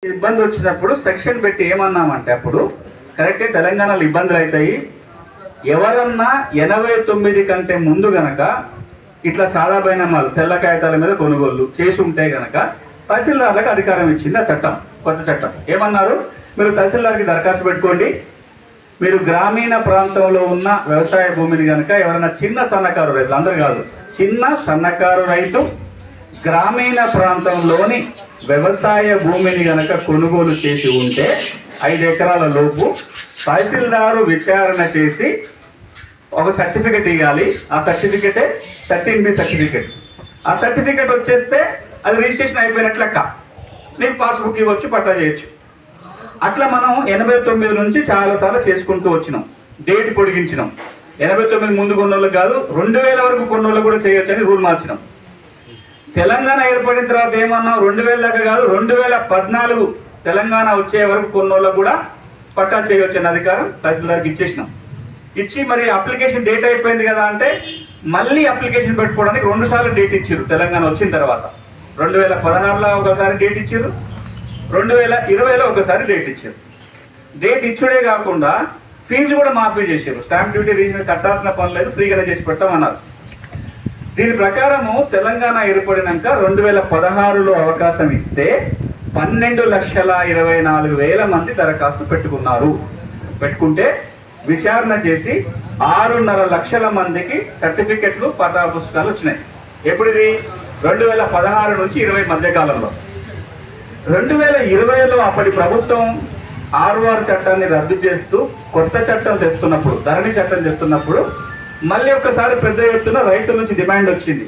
ఇబ్బంది వచ్చినప్పుడు సెక్షన్ పెట్టి ఏమన్నామంటే అప్పుడు కరెక్టే తెలంగాణలో ఇబ్బందులు అవుతాయి. ఎవరన్నా 89 కంటే ముందు గనక ఇట్లా సాదా బైనామాలు తెల్ల కాగితాల మీద కొనుగోళ్లు చేసి ఉంటే గనక తహసీల్దార్లకు అధికారం ఇచ్చింది ఆ చట్టం, కొత్త చట్టం. ఏమన్నారు, మీరు తహసీల్దార్కి దరఖాస్తు పెట్టుకోండి, మీరు గ్రామీణ ప్రాంతంలో ఉన్న వ్యవసాయ భూమిని కనుక ఎవరైనా చిన్న సన్నకారు రైతులు, అందరు కాదు, చిన్న సన్నకారు రైతు గ్రామీణ ప్రాంతంలోని వ్యవసాయ భూమిని గనక కొనుగోలు చేసి ఉంటే 5 ఎకరాల లోపు తహసీల్దారు విచారణ చేసి ఒక సర్టిఫికెట్ ఇవ్వాలి. ఆ సర్టిఫికెటే 13B సర్టిఫికెట్. ఆ సర్టిఫికెట్ వచ్చేస్తే అది రిజిస్ట్రేషన్ అయిపోయినట్లు లెక్క. నీకు పాస్బుక్ ఇవ్వచ్చు, పట్టా చేయొచ్చు. అట్లా మనం 89 నుంచి చాలాసార్లు చేసుకుంటూ వచ్చినాం, డేట్ పొడిగించినాం. 89 ముందు కొన్నోళ్ళు కాదు, 2000 వరకు కొన్నోళ్ళు కూడా చేయొచ్చు అని రూల్ మార్చినాం. తెలంగాణ ఏర్పడిన తర్వాత ఏమన్నాం, 2000 దాకా కాదు, 2014 తెలంగాణ వచ్చే వరకు కొన్నోళ్ళకు కూడా పట్టా చేయొచ్చు అనే అధికారం తహసీల్దార్కి ఇచ్చేసినాం. ఇచ్చి మరి అప్లికేషన్ డేట్ అయిపోయింది కదా అంటే మళ్ళీ అప్లికేషన్ పెట్టుకోవడానికి 2 సార్లు డేట్ ఇచ్చారు. తెలంగాణ వచ్చిన తర్వాత 2016లో ఒకసారి డేట్ ఇచ్చారు, 2020లో ఒకసారి డేట్ ఇచ్చారు. డేట్ ఇచ్చుడే కాకుండా ఫీజు కూడా మాఫీ చేశారు. స్టాంప్ డ్యూటీ రీజన్ కట్టాల్సిన పని లేదు, ఫ్రీగానే చేసి పెడతామన్నారు. దీని ప్రకారము తెలంగాణ ఏర్పడినాక 2016లో అవకాశం ఇస్తే 12,24,000 మంది దరఖాస్తు పెట్టుకుంటే విచారణ చేసి 6.5 లక్షల మందికి సర్టిఫికెట్లు, పట్టా పుస్తకాలు వచ్చినాయి. ఎప్పుడు ఇది 2016 నుంచి 20 మధ్యకాలంలో. 2020లో అప్పటి ప్రభుత్వం ROR చట్టాన్ని రద్దు చేస్తూ కొత్త చట్టం తెస్తున్నప్పుడు, ధరణి చట్టం తెస్తున్నప్పుడు మళ్ళీ ఒక్కసారి పెద్ద ఎత్తున రైతుల నుంచి డిమాండ్ వచ్చింది.